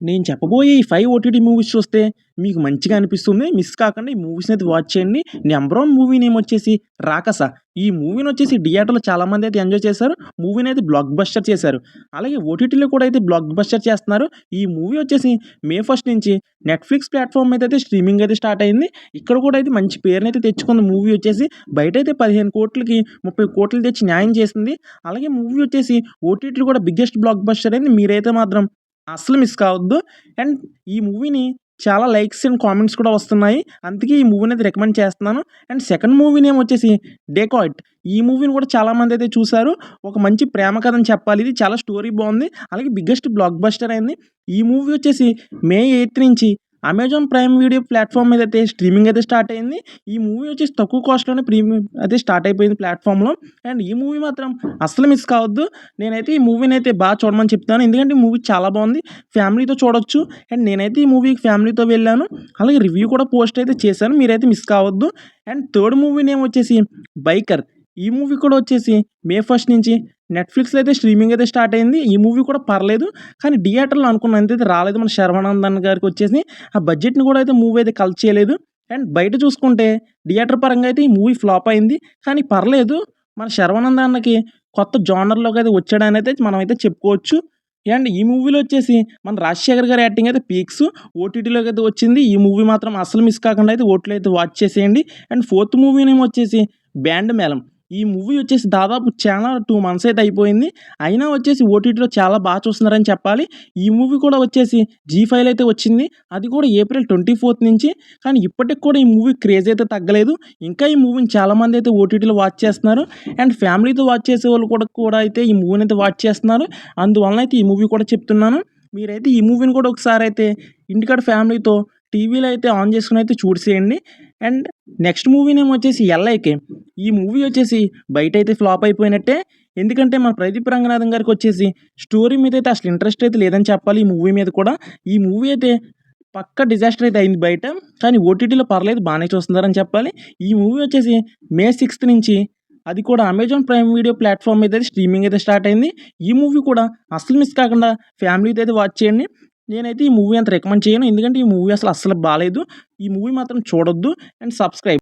నేను చెప్పబోయే ఈ 5 ఓటీటీ మూవీస్ చూస్తే మీకు మంచిగా అనిపిస్తుంది. మిస్ కాకండా ఈ మూవీస్‌ని అయితే వాచ్ చేయండి. నంబర్ 1 మూవీ నేమ్ వచ్చేసి 'రాకస'. ఈ మూవీని వచ్చేసి థియేటర్‌లో చాలామంది అయితే ఎంజాయ్ చేశారు. మూవీని అయితే బ్లాక్ బస్టర్ చేశారు. అలాగే ఓటీటీలో కూడా అయితే బ్లాక్ బస్టర్ చేస్తున్నారు. ఈ మూవీ వచ్చేసి మే 1 నుంచి నెట్‌ఫ్లిక్స్ ప్లాట్‌ఫామ్ మీద అయితే స్ట్రీమింగ్ అయితే స్టార్ట్ అయింది. ఇక్కడ కూడా అయితే మంచి పేరునైతే తెచ్చుకుంది మూవీ వచ్చేసి. బయటైతే 15,00,00,000కి 30,00,00,000 తెచ్చి న్యాయం చేసింది. అలాగే మూవీ వచ్చేసి ఓటీటీలో కూడా బిగ్గెస్ట్ బ్లాక్ బస్టర్ అయింది. మీరైతే మాత్రం అస్సలు మిస్ కావద్దు. అండ్ ఈ మూవీని చాలా లైక్స్ అండ్ కామెంట్స్ కూడా వస్తున్నాయి. అందుకే ఈ మూవీని అయితే రికమెండ్ చేస్తున్నాను. అండ్ సెకండ్ మూవీ నేమ్ వచ్చేసి 'డెకాయిట్'. ఈ మూవీని కూడా చాలామంది అయితే చూసారు. ఒక మంచి ప్రేమ కథ అని చెప్పాలి. ఇది చాలా స్టోరీ బాగుంది. అలాగే బిగ్గెస్ట్ బ్లాక్ బస్టర్ అయింది. ఈ మూవీ వచ్చేసి మే 8 నుంచి అమెజాన్ ప్రైమ్ వీడియో ప్లాట్‌ఫామ్ మీద అయితే స్ట్రీమింగ్ అయితే స్టార్ట్ అయింది. ఈ మూవీ వచ్చేసి తక్కువ కాస్ట్‌లోనే ప్రీమియం అయితే స్టార్ట్ అయిపోయింది ప్లాట్‌ఫామ్‌లో. అండ్ ఈ మూవీ మాత్రం అస్సలు మిస్ కావద్దు. నేనైతే ఈ మూవీని అయితే బాగా చూడమని చెప్తాను. ఎందుకంటే ఈ మూవీ చాలా బాగుంది. ఫ్యామిలీతో చూడొచ్చు. అండ్ నేనైతే ఈ మూవీకి ఫ్యామిలీతో వెళ్ళాను. అలాగే రివ్యూ కూడా పోస్ట్ అయితే చేశాను. మీరైతే మిస్ కావద్దు. అండ్ థర్డ్ మూవీ నేమ్ వచ్చేసి 'బైకర్'. ఈ మూవీ కూడా వచ్చేసి మే 1 నుంచి నెట్‌ఫ్లిక్స్‌లో అయితే స్ట్రీమింగ్ అయితే స్టార్ట్ అయింది. ఈ మూవీ కూడా పర్లేదు. కానీ థియేటర్‌లో అనుకున్నంత అయితే రాలేదు. మన శర్వానందన్ గారికి వచ్చేసి ఆ బడ్జెట్‌ని కూడా అయితే మూవీ అయితే కలెక్ట్ చేయలేదు. అండ్ బయట చూసుకుంటే థియేటర్ పరంగా అయితే ఈ మూవీ ఫ్లాప్ అయింది. కానీ పర్లేదు. మన శర్వానంద్ అన్నకి కొత్త జోనర్‌లోకి అయితే వచ్చాడని అయితే మనమైతే చెప్పుకోవచ్చు. అండ్ ఈ మూవీలో వచ్చేసి మన రాజశేఖర్ గారి యాక్టింగ్ అయితే పీక్స్. ఓటీటీలోకి అయితే వచ్చింది. ఈ మూవీ మాత్రం అస్సలు మిస్ కాకుండా అయితే ఓటీటీలో అయితే వాచ్ చేసేయండి. అండ్ ఫోర్త్ మూవీ నేమ్ వచ్చేసి 'బ్యాండ్ మేళం'. ఈ మూవీ వచ్చేసి దాదాపు చాలా 2 మంత్స్ అయితే అయిపోయింది. అయినా వచ్చేసి ఓటీటీలో చాలా బాగా చూస్తున్నారని చెప్పాలి. ఈ మూవీ కూడా వచ్చేసి జీ5లో అయితే వచ్చింది. అది కూడా ఏప్రిల్ 24 నుంచి. కానీ ఇప్పటికి కూడా ఈ మూవీ క్రేజ్ అయితే తగ్గలేదు. ఇంకా ఈ మూవీని చాలామంది అయితే ఓటీటీలో వాచ్ చేస్తున్నారు. అండ్ ఫ్యామిలీతో వాచ్ చేసేవాళ్ళు కూడా అయితే ఈ మూవీని అయితే వాచ్ చేస్తున్నారు. అందువలన అయితే ఈ మూవీ కూడా చెప్తున్నాను. మీరైతే ఈ మూవీని కూడా ఒకసారి అయితే ఇంటికాడ ఫ్యామిలీతో టీవీలో అయితే ఆన్ చేసుకొని అయితే చూసేయండి. అండ్ నెక్స్ట్ మూవీ నేమ్ వచ్చేసి 'ఎల్ఐకే'. ఈ మూవీ వచ్చేసి బయటైతే ఫ్లాప్ అయిపోయినట్టే. ఎందుకంటే మన ప్రదీప్ రంగనాథన్ గారికి వచ్చేసి స్టోరీ మీద అయితే అసలు ఇంట్రెస్ట్ అయితే లేదని చెప్పాలి ఈ మూవీ మీద కూడా. ఈ మూవీ అయితే పక్కా డిజాస్టర్ అయితే అయింది బయట. కానీ ఓటీటీలో పర్లేదు బాగానే చూస్తున్నారని చెప్పాలి. ఈ మూవీ వచ్చేసి మే 6 నుంచి అది కూడా అమెజాన్ ప్రైమ్ వీడియో ప్లాట్‌ఫామ్ మీద అయితే స్ట్రీమింగ్ అయితే స్టార్ట్ అయింది. ఈ మూవీ కూడా అస్సలు మిస్ కాకుండా ఫ్యామిలీతో అయితే వాచ్ చేయండి. నేనైతే ఈ మూవీ అంత రికమెండ్ చేయను. ఎందుకంటే ఈ మూవీ అసలు అస్సలు బాలేదు. ఈ మూవీ మాత్రం చూడొద్దు. And subscribe.